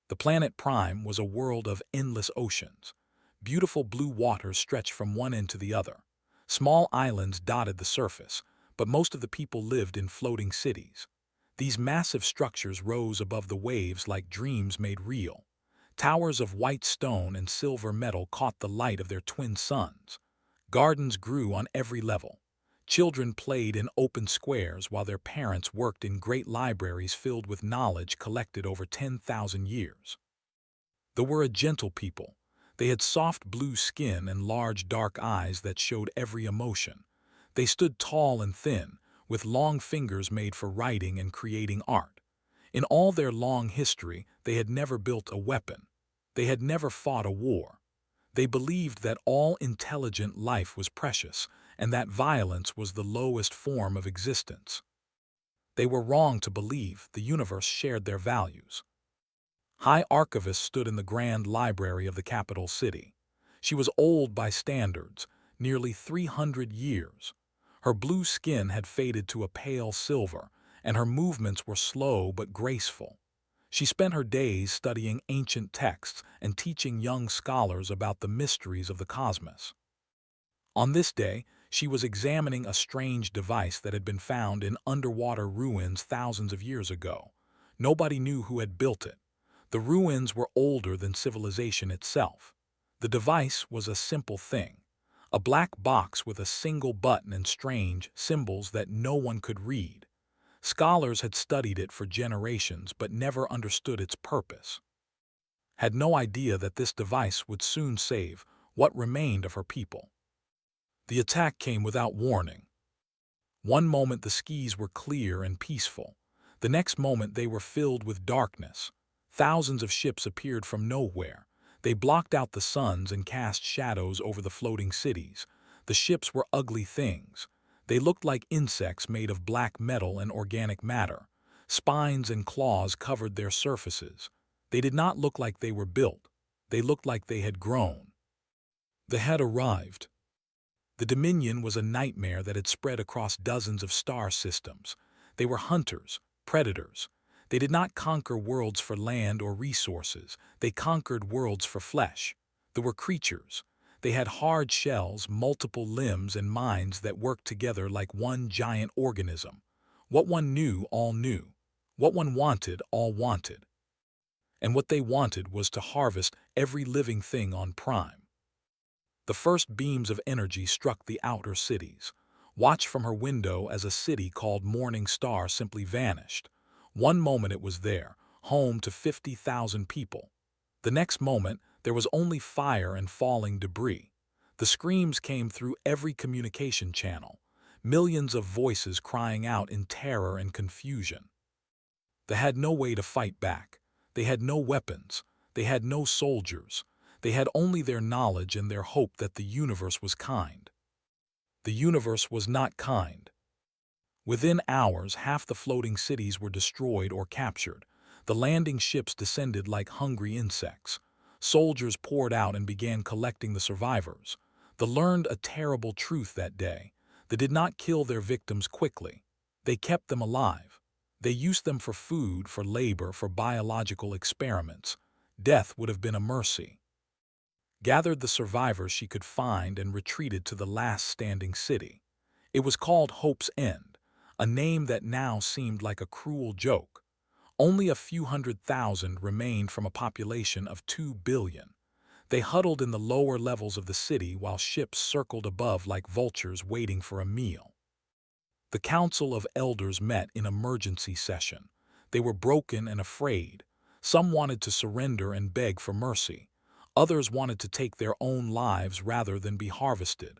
The planet Prime was a world of endless oceans. Beautiful blue waters stretched from one end to the other. Small islands dotted the surface, but most of the people lived in floating cities. These massive structures rose above the waves like dreams made real. Towers of white stone and silver metal caught the light of their twin suns. Gardens grew on every level. Children played in open squares while their parents worked in great libraries filled with knowledge collected over 10,000 years. They were a gentle people. They had soft blue skin and large dark eyes that showed every emotion. They stood tall and thin, with long fingers made for writing and creating art. In all their long history, they had never built a weapon. They had never fought a war. They believed that all intelligent life was precious, and that violence was the lowest form of existence. They were wrong to believe the universe shared their values. High Archivist stood in the grand library of the capital city. She was old by standards, nearly 300 years. Her blue skin had faded to a pale silver, and her movements were slow but graceful. She spent her days studying ancient texts and teaching young scholars about the mysteries of the cosmos. On this day, she was examining a strange device that had been found in underwater ruins thousands of years ago. Nobody knew who had built it. The ruins were older than civilization itself. The device was a simple thing, a black box with a single button and strange symbols that no one could read. Scholars had studied it for generations but never understood its purpose. Had no idea that this device would soon save what remained of her people. The attack came without warning. One moment the skies were clear and peaceful. The next moment they were filled with darkness. Thousands of ships appeared from nowhere. They blocked out the suns and cast shadows over the floating cities. The ships were ugly things. They looked like insects made of black metal and organic matter. Spines and claws covered their surfaces. They did not look like they were built. They looked like they had grown. They had arrived. The Dominion was a nightmare that had spread across dozens of star systems. They were hunters, predators. They did not conquer worlds for land or resources. They conquered worlds for flesh. They were creatures. They had hard shells, multiple limbs, and minds that worked together like one giant organism. What one knew, all knew. What one wanted, all wanted. And what they wanted was to harvest every living thing on Prime. The first beams of energy struck the outer cities. Watch from her window as a city called Morning Star simply vanished. One moment it was there, home to 50,000 people. The next moment, there was only fire and falling debris. The screams came through every communication channel, millions of voices crying out in terror and confusion. They had no way to fight back. They had no weapons. They had no soldiers. They had only their knowledge and their hope that the universe was kind. The universe was not kind. Within hours, half the floating cities were destroyed or captured. The landing ships descended like hungry insects. Soldiers poured out and began collecting the survivors. They learned a terrible truth that day. They did not kill their victims quickly. They kept them alive. They used them for food, for labor, for biological experiments. Death would have been a mercy. Gathered the survivors she could find and retreated to the last standing city. It was called Hope's End, a name that now seemed like a cruel joke. Only a few 100,000 remained from a population of 2 billion. They huddled in the lower levels of the city while ships circled above like vultures waiting for a meal. The Council of Elders met in emergency session. They were broken and afraid. Some wanted to surrender and beg for mercy. Others wanted to take their own lives rather than be harvested.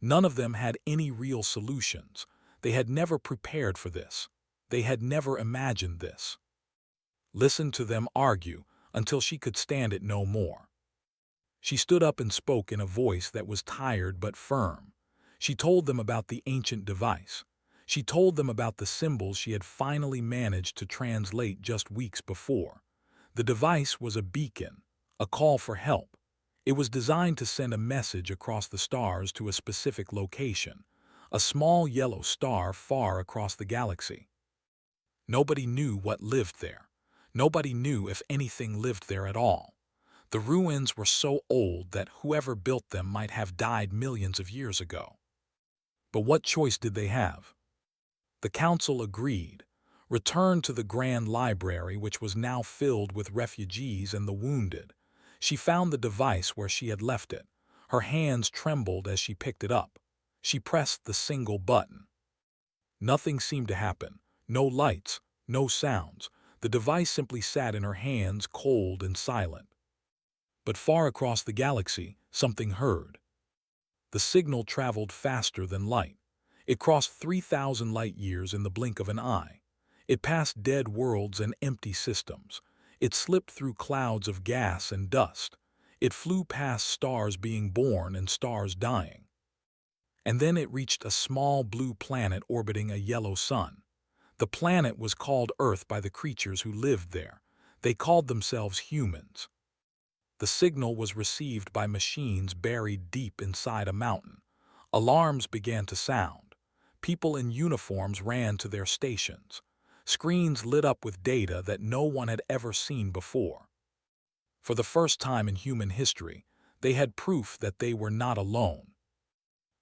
None of them had any real solutions. They had never prepared for this. They had never imagined this. Listened to them argue until she could stand it no more. She stood up and spoke in a voice that was tired but firm. She told them about the ancient device. She told them about the symbols she had finally managed to translate just weeks before. The device was a beacon, a call for help. It was designed to send a message across the stars to a specific location, a small yellow star far across the galaxy. Nobody knew what lived there. Nobody knew if anything lived there at all. The ruins were so old that whoever built them might have died millions of years ago. But what choice did they have? The council agreed, returned to the Grand Library, which was now filled with refugees and the wounded. She found the device where she had left it. Her hands trembled as she picked it up. She pressed the single button. Nothing seemed to happen. No lights, no sounds. The device simply sat in her hands, cold and silent. But far across the galaxy, something heard. The signal traveled faster than light. It crossed 3,000 light-years in the blink of an eye. It passed dead worlds and empty systems. It slipped through clouds of gas and dust. It flew past stars being born and stars dying. And then it reached a small blue planet orbiting a yellow sun. The planet was called Earth by the creatures who lived there. They called themselves humans. The signal was received by machines buried deep inside a mountain. Alarms began to sound. People in uniforms ran to their stations. Screens lit up with data that no one had ever seen before. For the first time in human history, they had proof that they were not alone.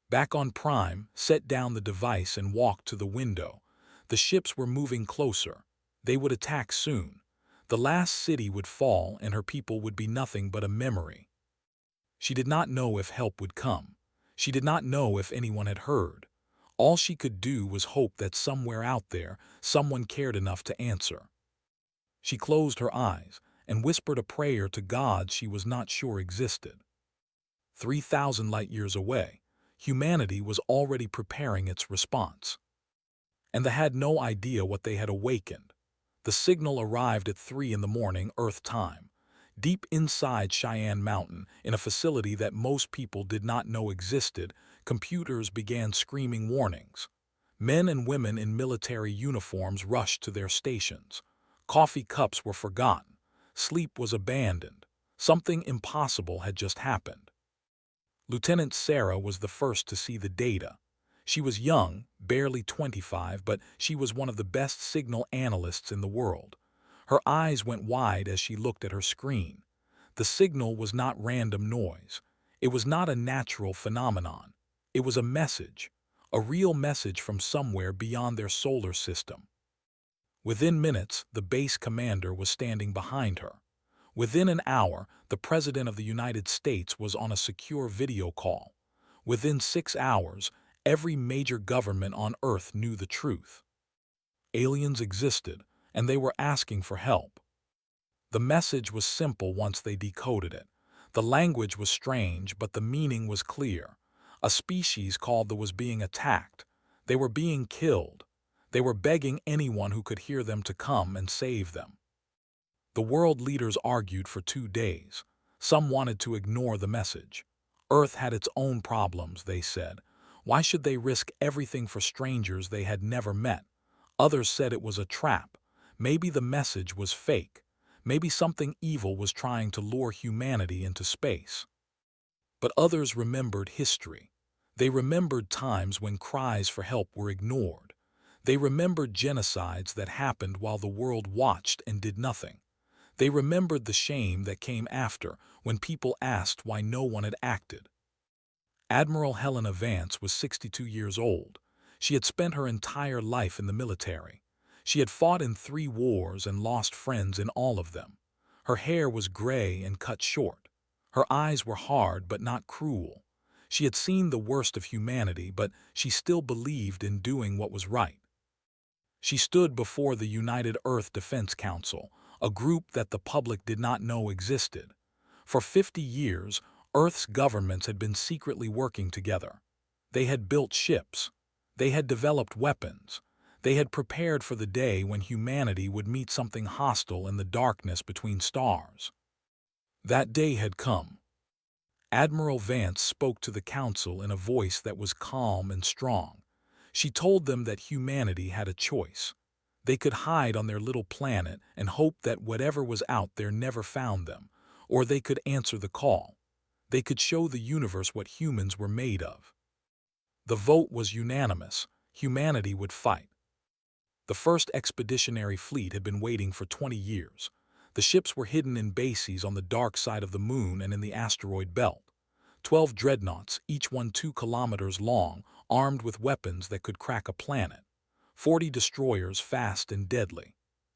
Back on Prime, set down the device and walked to the window. The ships were moving closer. They would attack soon. The last city would fall and her people would be nothing but a memory. She did not know if help would come. She did not know if anyone had heard. All she could do was hope that somewhere out there, someone cared enough to answer. She closed her eyes and whispered a prayer to gods she was not sure existed. 3,000 light-years away, humanity was already preparing its response. And they had no idea what they had awakened. The signal arrived at 3 in the morning, Earth time. Deep inside Cheyenne Mountain, in a facility that most people did not know existed, computers began screaming warnings. Men and women in military uniforms rushed to their stations. Coffee cups were forgotten. Sleep was abandoned. Something impossible had just happened. Lieutenant Sarah was the first to see the data. She was young, barely 25, but she was one of the best signal analysts in the world. Her eyes went wide as she looked at her screen. The signal was not random noise. It was not a natural phenomenon. It was a message, a real message from somewhere beyond their solar system. Within minutes, the base commander was standing behind her. Within an hour, the President of the United States was on a secure video call. Within 6 hours, every major government on Earth knew the truth. Aliens existed, and they were asking for help. The message was simple once they decoded it. The language was strange, but the meaning was clear. A species called was being attacked. They were being killed. They were begging anyone who could hear them to come and save them. The world leaders argued for 2 days. Some wanted to ignore the message. Earth had its own problems, they said. Why should they risk everything for strangers they had never met? Others said it was a trap. Maybe the message was fake. Maybe something evil was trying to lure humanity into space. But others remembered history. They remembered times when cries for help were ignored. They remembered genocides that happened while the world watched and did nothing. They remembered the shame that came after when people asked why no one had acted. Admiral Helena Vance was 62 years old. She had spent her entire life in the military. She had fought in 3 wars and lost friends in all of them. Her hair was gray and cut short. Her eyes were hard but not cruel. She had seen the worst of humanity, but she still believed in doing what was right. She stood before the United Earth Defense Council, a group that the public did not know existed. For 50 years, Earth's governments had been secretly working together. They had built ships. They had developed weapons. They had prepared for the day when humanity would meet something hostile in the darkness between stars. That day had come. Admiral Vance spoke to the council in a voice that was calm and strong. She told them that humanity had a choice. They could hide on their little planet and hope that whatever was out there never found them, or they could answer the call. They could show the universe what humans were made of. The vote was unanimous. Humanity would fight. The first expeditionary fleet had been waiting for 20 years. The ships were hidden in bases on the dark side of the moon and in the asteroid belt. 12 dreadnoughts, each one 2 kilometers long, armed with weapons that could crack a planet. 40 destroyers, fast and deadly.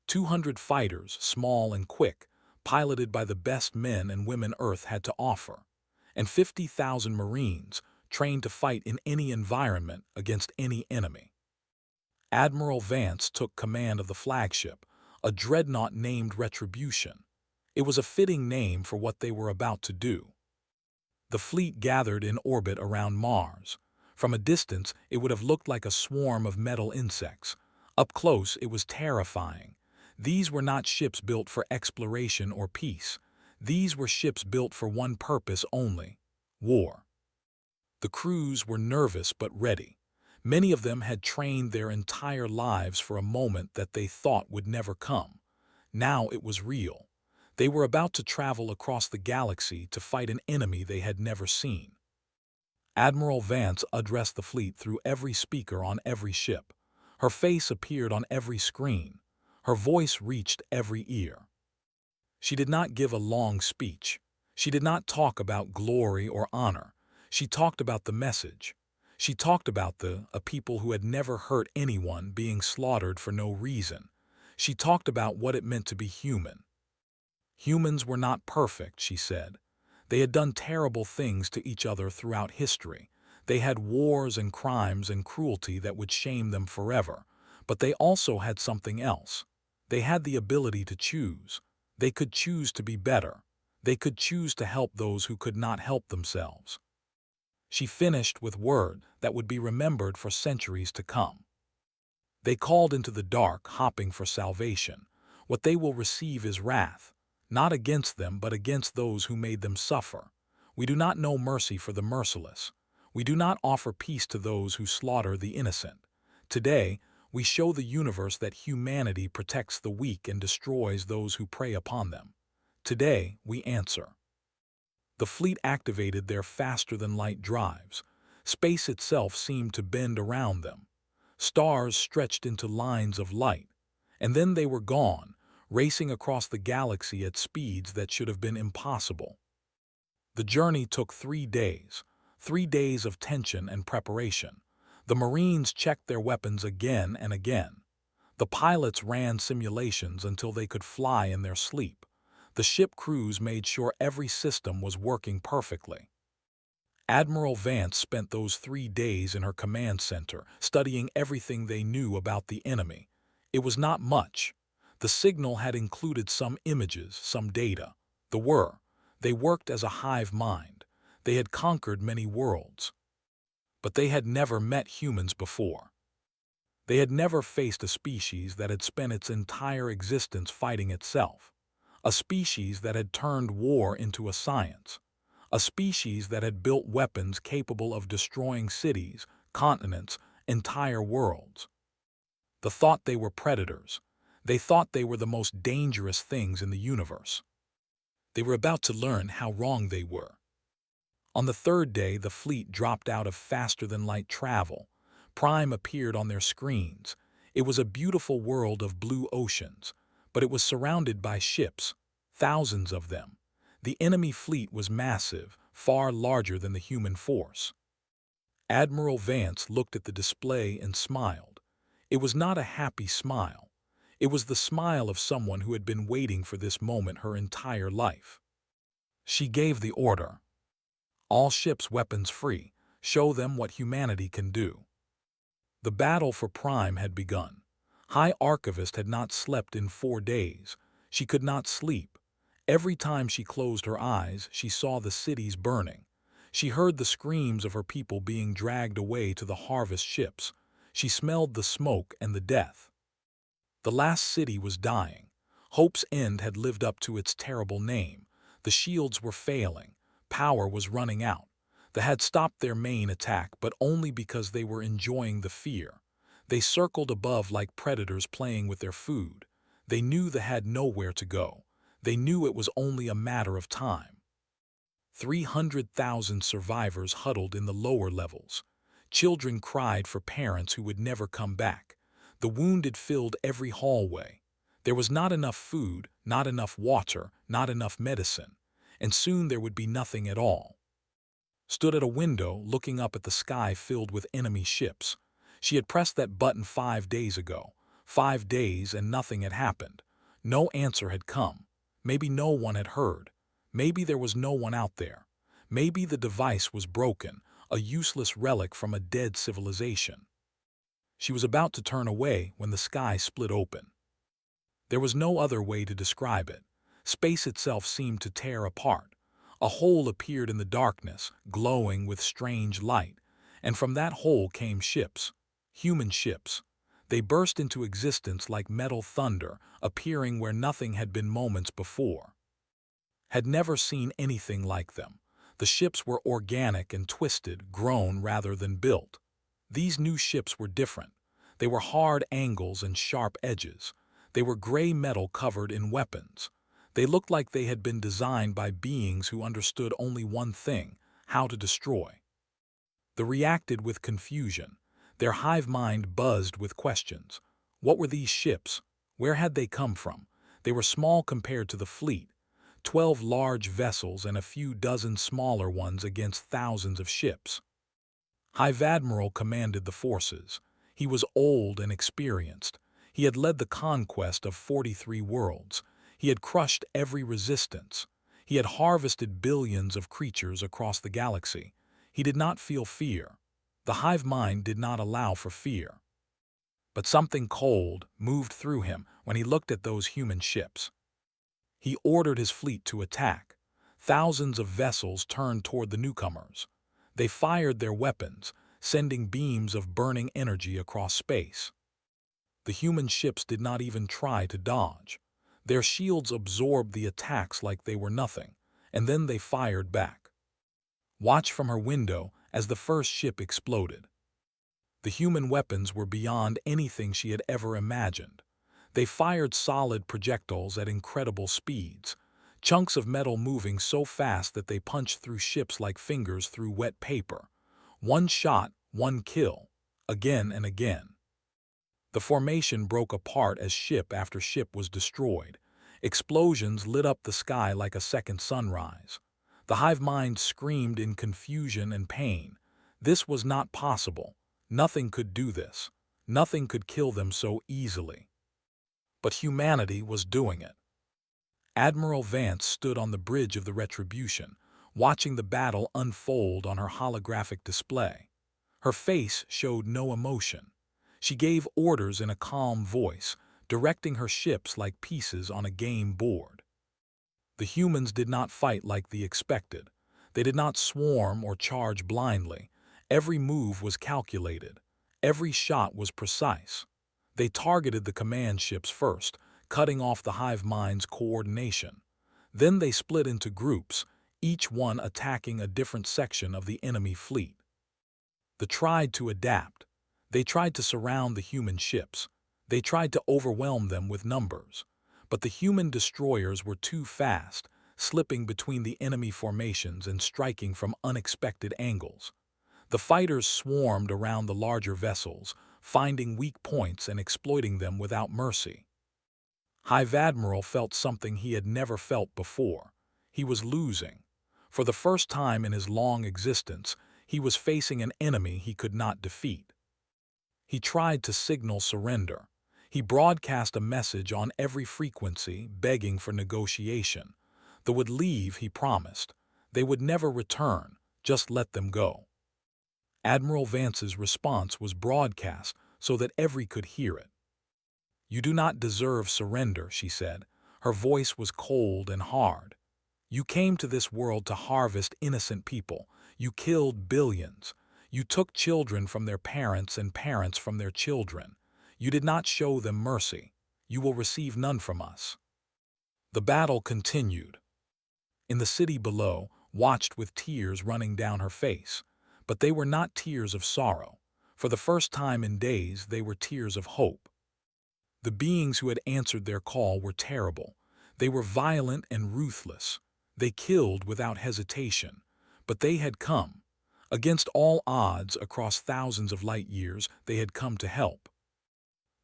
200 fighters, small and quick, piloted by the best men and women Earth had to offer. And 50,000 Marines, trained to fight in any environment against any enemy. Admiral Vance took command of the flagship, a dreadnought named Retribution. It was a fitting name for what they were about to do. The fleet gathered in orbit around Mars. From a distance, it would have looked like a swarm of metal insects. Up close, it was terrifying. These were not ships built for exploration or peace. These were ships built for one purpose only: war. The crews were nervous but ready. Many of them had trained their entire lives for a moment that they thought would never come. Now it was real. They were about to travel across the galaxy to fight an enemy they had never seen. Admiral Vance addressed the fleet through every speaker on every ship. Her face appeared on every screen. Her voice reached every ear. She did not give a long speech. She did not talk about glory or honor. She talked about the message. She talked about a people who had never hurt anyone being slaughtered for no reason. She talked about what it meant to be human. Humans were not perfect, she said. They had done terrible things to each other throughout history. They had wars and crimes and cruelty that would shame them forever. But they also had something else. They had the ability to choose. They could choose to be better. They could choose to help those who could not help themselves. She finished with words that would be remembered for centuries to come. They called into the dark, hoping for salvation. What they will receive is wrath, not against them but against those who made them suffer. We do not know mercy for the merciless. We do not offer peace to those who slaughter the innocent. Today, we show the universe that humanity protects the weak and destroys those who prey upon them. Today, we answer. The fleet activated their faster-than-light drives. Space itself seemed to bend around them. Stars stretched into lines of light. And then they were gone, racing across the galaxy at speeds that should have been impossible. The journey took 3 days. 3 days of tension and preparation. The Marines checked their weapons again and again. The pilots ran simulations until they could fly in their sleep. The ship crews made sure every system was working perfectly. Admiral Vance spent those 3 days in her command center, studying everything they knew about the enemy. It was not much. The signal had included some images, some data. They worked as a hive mind. They had conquered many worlds. But they had never met humans before. They had never faced a species that had spent its entire existence fighting itself. A species that had turned war into a science. A species that had built weapons capable of destroying cities, continents, entire worlds. The thought they were predators. They thought they were the most dangerous things in the universe. They were about to learn how wrong they were. On the 3rd day, the fleet dropped out of faster-than-light travel. Prime appeared on their screens. It was a beautiful world of blue oceans, but it was surrounded by ships, thousands of them. The enemy fleet was massive, far larger than the human force. Admiral Vance looked at the display and smiled. It was not a happy smile. It was the smile of someone who had been waiting for this moment her entire life. She gave the order. All ships weapons free. Show them what humanity can do. The battle for Prime had begun. High Archivist had not slept in 4 days. She could not sleep. Every time she closed her eyes, she saw the cities burning. She heard the screams of her people being dragged away to the harvest ships. She smelled the smoke and the death. The last city was dying. Hope's End had lived up to its terrible name. The shields were failing. Power was running out. They had stopped their main attack, but only because they were enjoying the fear. They circled above like predators playing with their food. They knew they had nowhere to go. They knew it was only a matter of time. 300,000 survivors huddled in the lower levels. Children cried for parents who would never come back. The wounded filled every hallway. There was not enough food, not enough water, not enough medicine, and soon there would be nothing at all. Stood at a window, looking up at the sky filled with enemy ships. She had pressed that button 5 days ago. 5 days and nothing had happened. No answer had come. Maybe no one had heard. Maybe there was no one out there. Maybe the device was broken, a useless relic from a dead civilization. She was about to turn away when the sky split open. There was no other way to describe it. Space itself seemed to tear apart. A hole appeared in the darkness, glowing with strange light, and from that hole came ships. Human ships. They burst into existence like metal thunder, appearing where nothing had been moments before. Had never seen anything like them. The ships were organic and twisted, grown rather than built. These new ships were different. They were hard angles and sharp edges. They were gray metal covered in weapons. They looked like they had been designed by beings who understood only one thing: how to destroy. They reacted with confusion. Their hive mind buzzed with questions. What were these ships? Where had they come from? They were small compared to the fleet. 12 large vessels and a few dozen smaller ones against thousands of ships. Hive Admiral commanded the forces. He was old and experienced. He had led the conquest of 43 worlds. He had crushed every resistance. He had harvested billions of creatures across the galaxy. He did not feel fear. The hive mind did not allow for fear. But something cold moved through him when he looked at those human ships. He ordered his fleet to attack. Thousands of vessels turned toward the newcomers. They fired their weapons, sending beams of burning energy across space. The human ships did not even try to dodge. Their shields absorbed the attacks like they were nothing, and then they fired back. Watched from her window as the first ship exploded. The human weapons were beyond anything she had ever imagined. They fired solid projectiles at incredible speeds, chunks of metal moving so fast that they punched through ships like fingers through wet paper. One shot, one kill, again and again. The formation broke apart as ship after ship was destroyed. Explosions lit up the sky like a second sunrise. The hive mind screamed in confusion and pain. This was not possible. Nothing could do this. Nothing could kill them so easily. But humanity was doing it. Admiral Vance stood on the bridge of the Retribution, watching the battle unfold on her holographic display. Her face showed no emotion. She gave orders in a calm voice, directing her ships like pieces on a game board. The humans did not fight like the expected. They did not swarm or charge blindly. Every move was calculated. Every shot was precise. They targeted the command ships first, cutting off the hive mind's coordination. Then they split into groups, each one attacking a different section of the enemy fleet. They tried to adapt. They tried to surround the human ships. They tried to overwhelm them with numbers. But the human destroyers were too fast, slipping between the enemy formations and striking from unexpected angles. The fighters swarmed around the larger vessels, finding weak points and exploiting them without mercy. Hive Admiral felt something he had never felt before. He was losing. For the first time in his long existence, he was facing an enemy he could not defeat. He tried to signal surrender. He broadcast a message on every frequency, begging for negotiation. They would leave, he promised. They would never return, just let them go. Admiral Vance's response was broadcast so that every could hear it. "You do not deserve surrender," she said. Her voice was cold and hard. "You came to this world to harvest innocent people. You killed billions. You took children from their parents and parents from their children. You did not show them mercy. You will receive none from us." The battle continued. In the city below, watched with tears running down her face. But they were not tears of sorrow. For the first time in days, they were tears of hope. The beings who had answered their call were terrible. They were violent and ruthless. They killed without hesitation. But they had come. Against all odds, across thousands of light years, they had come to help.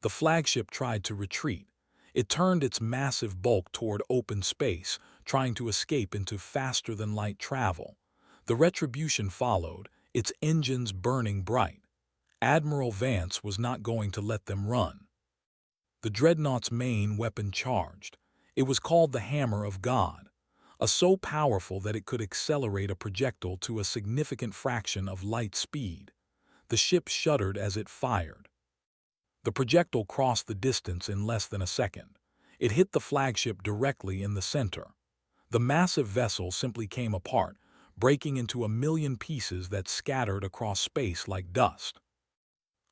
The flagship tried to retreat. It turned its massive bulk toward open space, trying to escape into faster-than-light travel. The retribution followed, its engines burning bright. Admiral Vance was not going to let them run. The dreadnought's main weapon charged. It was called the Hammer of God, so powerful that it could accelerate a projectile to a significant fraction of light speed. The ship shuddered as it fired. The projectile crossed the distance in less than a second. It hit the flagship directly in the center. The massive vessel simply came apart, breaking into a million pieces that scattered across space like dust.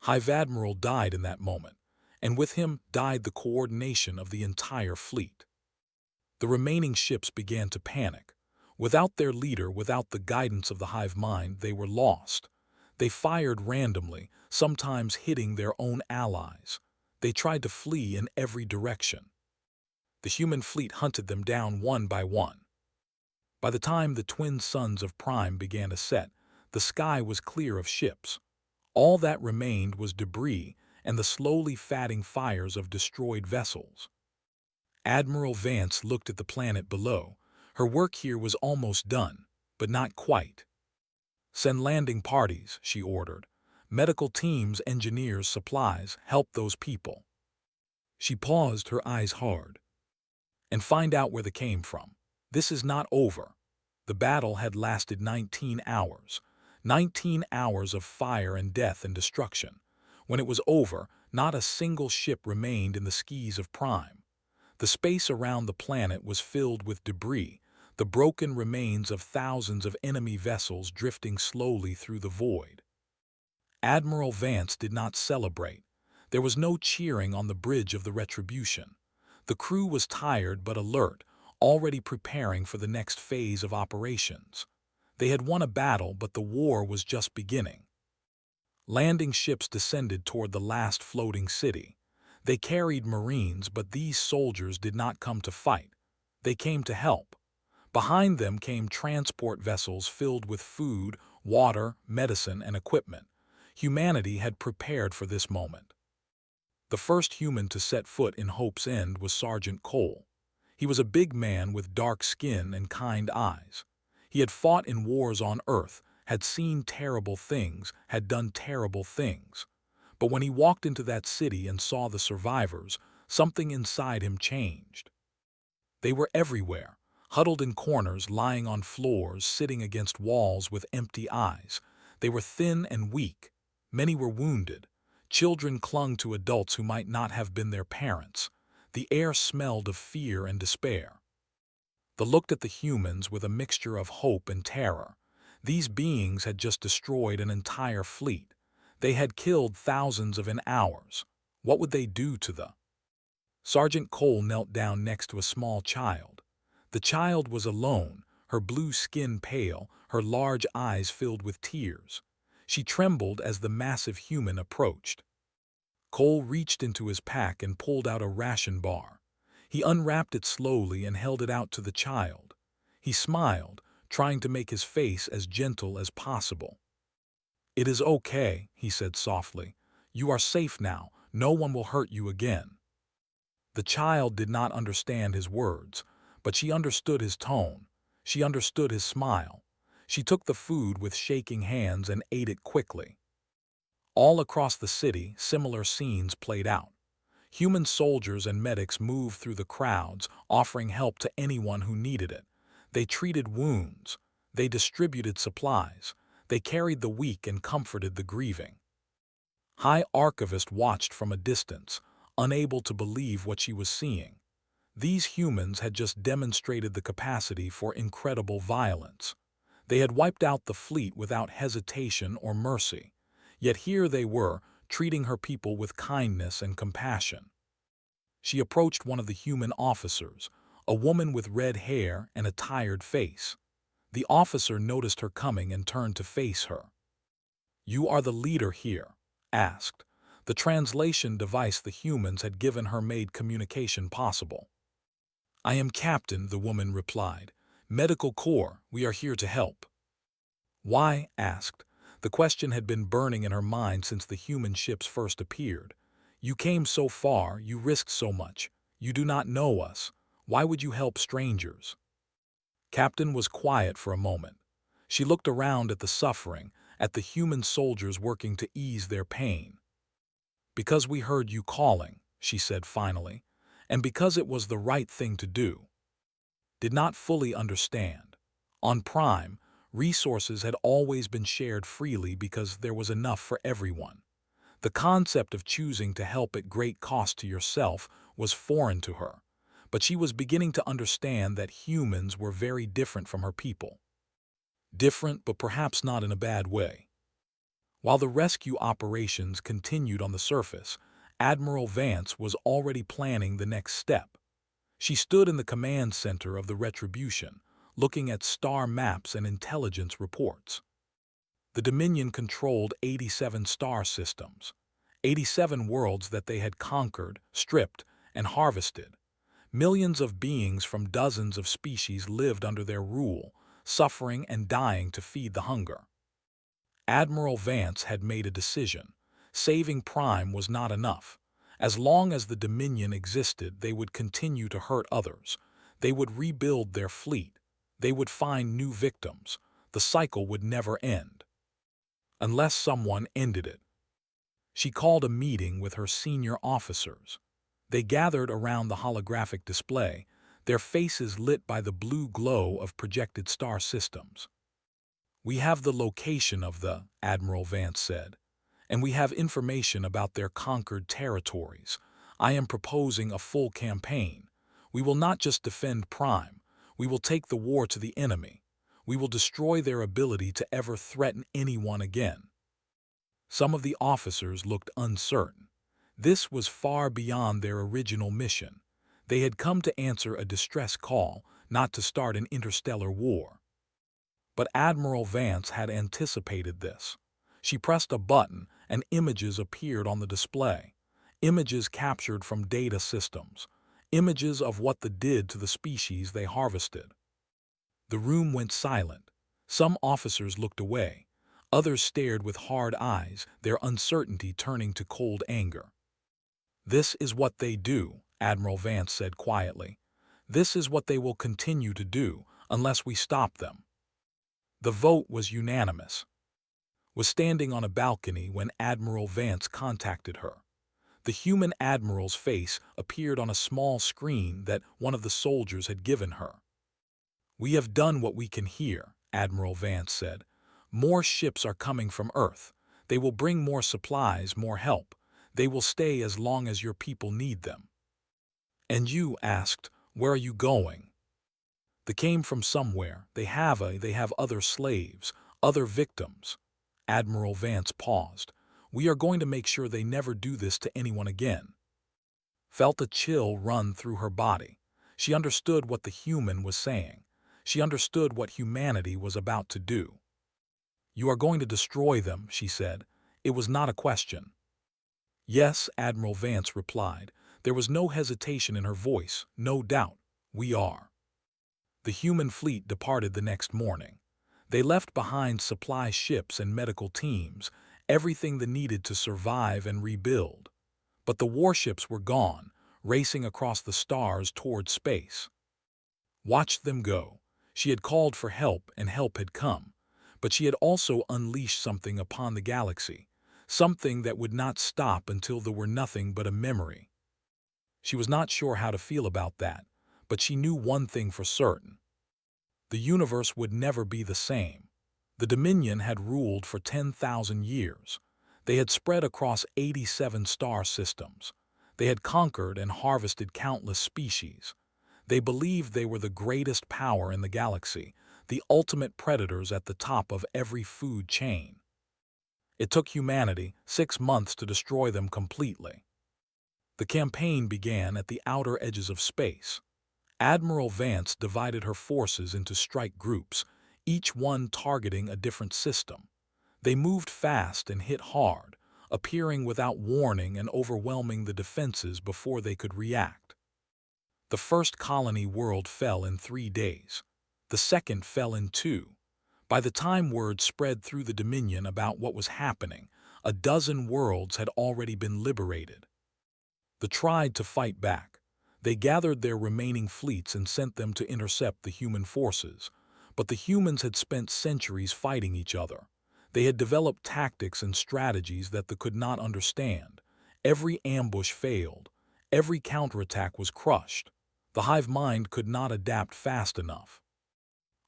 Hive Admiral died in that moment, and with him died the coordination of the entire fleet. The remaining ships began to panic. Without their leader, without the guidance of the hive mind, they were lost. They fired randomly, sometimes hitting their own allies. They tried to flee in every direction. The human fleet hunted them down one by one. By the time the twin suns of Prime began to set, the sky was clear of ships. All that remained was debris and the slowly fatting fires of destroyed vessels. Admiral Vance looked at the planet below. Her work here was almost done, but not quite. "Send landing parties," she ordered. "Medical teams, engineers, supplies, help those people." She paused, her eyes hard. "And find out where they came from. This is not over." The battle had lasted 19 hours. 19 hours of fire and death and destruction. When it was over, not a single ship remained in the skies of Prime. The space around the planet was filled with debris, the broken remains of thousands of enemy vessels drifting slowly through the void. Admiral Vance did not celebrate. There was no cheering on the bridge of the Retribution. The crew was tired but alert, already preparing for the next phase of operations. They had won a battle, but the war was just beginning. Landing ships descended toward the last floating city. They carried Marines, but these soldiers did not come to fight. They came to help. Behind them came transport vessels filled with food, water, medicine, and equipment. Humanity had prepared for this moment. The first human to set foot in Hope's End was Sergeant Cole. He was a big man with dark skin and kind eyes. He had fought in wars on Earth, had seen terrible things, had done terrible things. But when he walked into that city and saw the survivors, something inside him changed. They were everywhere, huddled in corners, lying on floors, sitting against walls with empty eyes. They were thin and weak. Many were wounded. Children clung to adults who might not have been their parents. The air smelled of fear and despair. They looked at the humans with a mixture of hope and terror. These beings had just destroyed an entire fleet. They had killed thousands in hours. What would they do to the... Sergeant Cole knelt down next to a small child. The child was alone, her blue skin pale, her large eyes filled with tears. She trembled as the massive human approached. Cole reached into his pack and pulled out a ration bar. He unwrapped it slowly and held it out to the child. He smiled, trying to make his face as gentle as possible. "It is okay," he said softly. "You are safe now. No one will hurt you again." The child did not understand his words, but she understood his tone. She understood his smile. She took the food with shaking hands and ate it quickly. All across the city, similar scenes played out. Human soldiers and medics moved through the crowds, offering help to anyone who needed it. They treated wounds. They distributed supplies. They carried the weak and comforted the grieving. High Archivist watched from a distance, unable to believe what she was seeing. These humans had just demonstrated the capacity for incredible violence. They had wiped out the fleet without hesitation or mercy. Yet here they were, treating her people with kindness and compassion. She approached one of the human officers, a woman with red hair and a tired face. The officer noticed her coming and turned to face her. "You are the leader here?" asked. The translation device the humans had given her made communication possible. "I am Captain," the woman replied. "Medical Corps, we are here to help." "Why?" asked. The question had been burning in her mind since the human ships first appeared. You came so far, you risked so much. You do not know us. Why would you help strangers?" Captain was quiet for a moment. She looked around at the suffering, at the human soldiers working to ease their pain. "Because we heard you calling," she said finally, "and because it was the right thing to do." Did not fully understand. On Prime, resources had always been shared freely because there was enough for everyone. The concept of choosing to help at great cost to yourself was foreign to her, but she was beginning to understand that humans were very different from her people. Different, but perhaps not in a bad way. While the rescue operations continued on the surface, Admiral Vance was already planning the next step. She stood in the command center of the Retribution, looking at star maps and intelligence reports. The Dominion controlled 87 star systems, 87 worlds that they had conquered, stripped, and harvested. Millions of beings from dozens of species lived under their rule, suffering and dying to feed the hunger. Admiral Vance had made a decision. Saving Prime was not enough. As long as the Dominion existed, they would continue to hurt others. They would rebuild their fleet. They would find new victims. The cycle would never end. Unless someone ended it. She called a meeting with her senior officers. They gathered around the holographic display, their faces lit by the blue glow of projected star systems. "We have the location of the," Admiral Vance said, "and we have information about their conquered territories. I am proposing a full campaign. We will not just defend Prime. We will take the war to the enemy. We will destroy their ability to ever threaten anyone again." Some of the officers looked uncertain. This was far beyond their original mission. They had come to answer a distress call, not to start an interstellar war. But Admiral Vance had anticipated this. She pressed a button and images appeared on the display. Images captured from data systems. Images of what they did to the species they harvested. The room went silent. Some officers looked away. Others stared with hard eyes, their uncertainty turning to cold anger. "This is what they do," Admiral Vance said quietly. "This is what they will continue to do unless we stop them." The vote was unanimous. Was standing on a balcony when Admiral Vance contacted her. The human admiral's face appeared on a small screen that one of the soldiers had given her. "We have done what we can here," Admiral Vance said. "More ships are coming from Earth. They will bring more supplies, more help. They will stay as long as your people need them." "And you," asked, "where are you going?" "They came from somewhere. They have other slaves, other victims." Admiral Vance paused. "We are going to make sure they never do this to anyone again." Felt a chill run through her body. She understood what the human was saying. She understood what humanity was about to do. "You are going to destroy them," she said. It was not a question. "Yes," Admiral Vance replied. There was no hesitation in her voice, no doubt. "We are." The human fleet departed the next morning. They left behind supply ships and medical teams, everything they needed to survive and rebuild. But the warships were gone, racing across the stars toward space. Watched them go. She had called for help and help had come. But she had also unleashed something upon the galaxy, something that would not stop until there were nothing but a memory. She was not sure how to feel about that, but she knew one thing for certain. The universe would never be the same. The Dominion had ruled for 10,000 years. They had spread across 87 star systems. They had conquered and harvested countless species. They believed they were the greatest power in the galaxy, the ultimate predators at the top of every food chain. It took humanity 6 months to destroy them completely. The campaign began at the outer edges of space. Admiral Vance divided her forces into strike groups, each one targeting a different system. They moved fast and hit hard, appearing without warning and overwhelming the defenses before they could react. The first colony world fell in 3 days. The second fell in 2. By the time word spread through the Dominion about what was happening, a dozen worlds had already been liberated. They tried to fight back. They gathered their remaining fleets and sent them to intercept the human forces. But the humans had spent centuries fighting each other. They had developed tactics and strategies that they could not understand. Every ambush failed. Every counterattack was crushed. The hive mind could not adapt fast enough.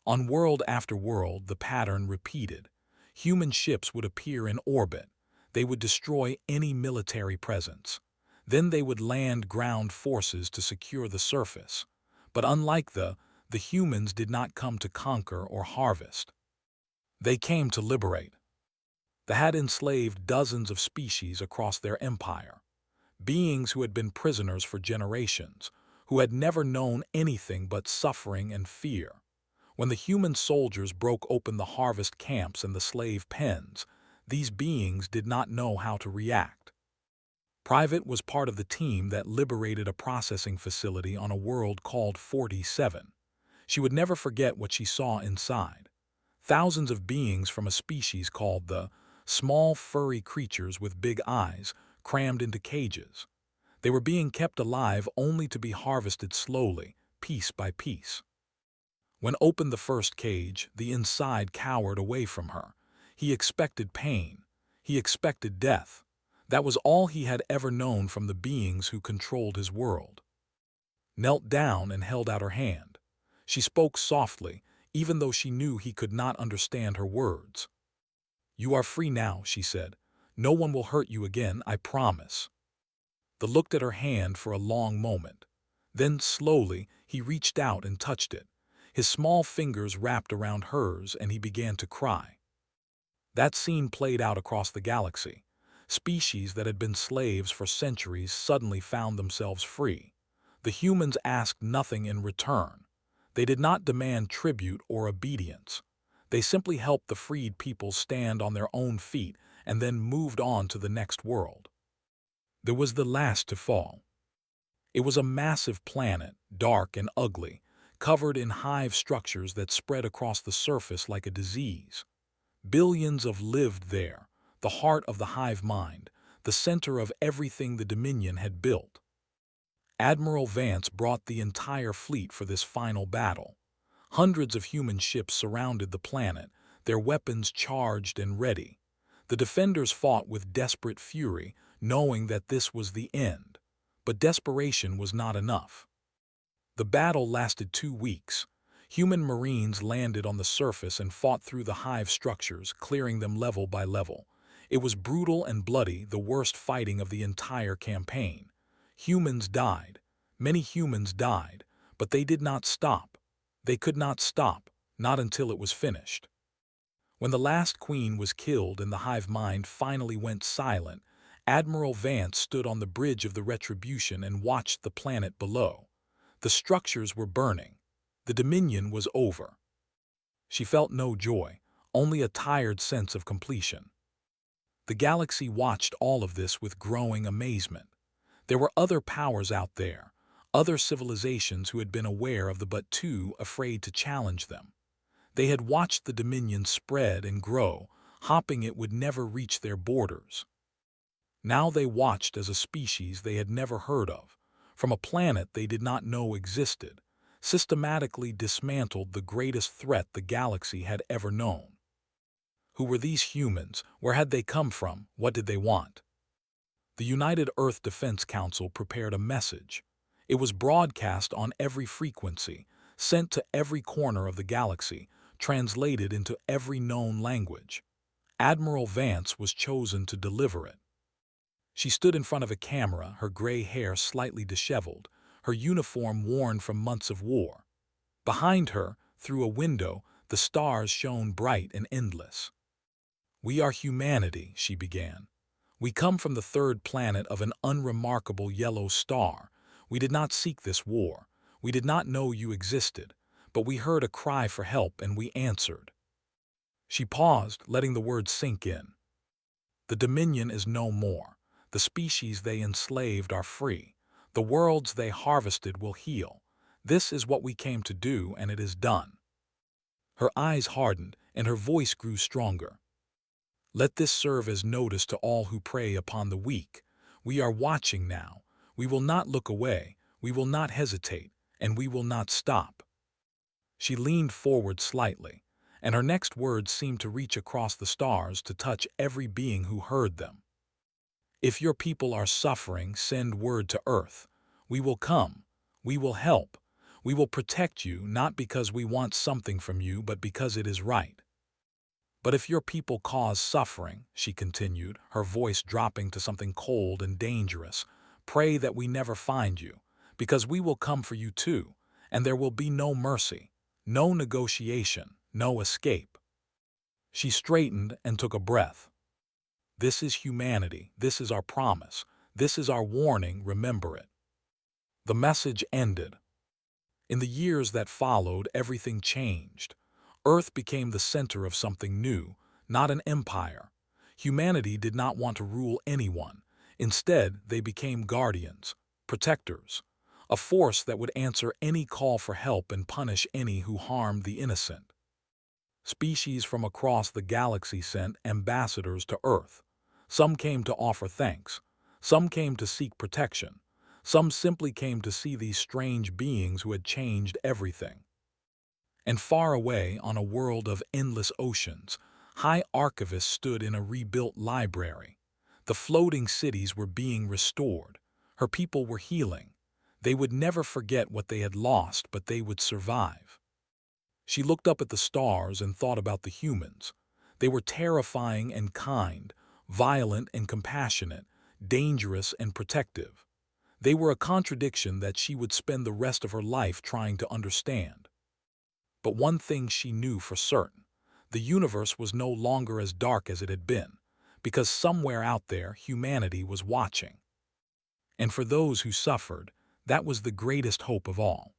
On world after world, the pattern repeated. Human ships would appear in orbit. They would destroy any military presence. Then they would land ground forces to secure the surface. But unlike the humans did not come to conquer or harvest. They came to liberate. They had enslaved dozens of species across their empire. Beings who had been prisoners for generations, who had never known anything but suffering and fear. When the human soldiers broke open the harvest camps and the slave pens, these beings did not know how to react. Private was part of the team that liberated a processing facility on a world called 47. She would never forget what she saw inside. Thousands of beings from a species called the small furry creatures with big eyes, crammed into cages. They were being kept alive only to be harvested slowly, piece by piece. When opened the first cage, the inside cowered away from her. He expected pain. He expected death. That was all he had ever known from the beings who controlled his world. Knelt down and held out her hand. She spoke softly, even though she knew he could not understand her words. "You are free now," she said. "No one will hurt you again, I promise." He looked at her hand for a long moment. Then, slowly, he reached out and touched it. His small fingers wrapped around hers, and he began to cry. That scene played out across the galaxy. Species that had been slaves for centuries suddenly found themselves free. The humans asked nothing in return. They did not demand tribute or obedience. They simply helped the freed people stand on their own feet and then moved on to the next world. There was the last to fall. It was a massive planet, dark and ugly, covered in hive structures that spread across the surface like a disease. Billions of lived there, the heart of the hive mind, the center of everything the Dominion had built. Admiral Vance brought the entire fleet for this final battle. Hundreds of human ships surrounded the planet, their weapons charged and ready. The defenders fought with desperate fury, knowing that this was the end. But desperation was not enough. The battle lasted 2 weeks. Human Marines landed on the surface and fought through the hive structures, clearing them level by level. It was brutal and bloody, the worst fighting of the entire campaign. Humans died. Many humans died, but they did not stop. They could not stop, not until it was finished. When the last queen was killed and the hive mind finally went silent, Admiral Vance stood on the bridge of the Retribution and watched the planet below. The structures were burning. The Dominion was over. She felt no joy, only a tired sense of completion. The galaxy watched all of this with growing amazement. There were other powers out there, other civilizations who had been aware of but too afraid to challenge them. They had watched the Dominion spread and grow, hoping it would never reach their borders. Now they watched as a species they had never heard of, from a planet they did not know existed, systematically dismantled the greatest threat the galaxy had ever known. Who were these humans? Where had they come from? What did they want? The United Earth Defense Council prepared a message. It was broadcast on every frequency, sent to every corner of the galaxy, translated into every known language. Admiral Vance was chosen to deliver it. She stood in front of a camera, her gray hair slightly disheveled, her uniform worn from months of war. Behind her, through a window, the stars shone bright and endless. "We are humanity," she began. "We come from the third planet of an unremarkable yellow star. We did not seek this war. We did not know you existed, but we heard a cry for help and we answered." She paused, letting the words sink in. "The Dominion is no more. The species they enslaved are free. The worlds they harvested will heal. This is what we came to do, and it is done." Her eyes hardened, and her voice grew stronger. "Let this serve as notice to all who prey upon the weak. We are watching now. We will not look away, we will not hesitate, and we will not stop." She leaned forward slightly, and her next words seemed to reach across the stars to touch every being who heard them. "If your people are suffering, send word to Earth. We will come. We will help. We will protect you, not because we want something from you, but because it is right. But if your people cause suffering," she continued, her voice dropping to something cold and dangerous, "pray that we never find you, because we will come for you too, and there will be no mercy, no negotiation, no escape." She straightened and took a breath. "This is humanity. This is our promise. This is our warning. Remember it." The message ended. In the years that followed, everything changed. Earth became the center of something new, not an empire. Humanity did not want to rule anyone. Instead, they became guardians, protectors, a force that would answer any call for help and punish any who harmed the innocent. Species from across the galaxy sent ambassadors to Earth. Some came to offer thanks. Some came to seek protection. Some simply came to see these strange beings who had changed everything. And far away, on a world of endless oceans, High Archivist stood in a rebuilt library. The floating cities were being restored. Her people were healing. They would never forget what they had lost, but they would survive. She looked up at the stars and thought about the humans. They were terrifying and kind, violent and compassionate, dangerous and protective. They were a contradiction that she would spend the rest of her life trying to understand. But one thing she knew for certain: the universe was no longer as dark as it had been, because somewhere out there humanity was watching. And for those who suffered, that was the greatest hope of all.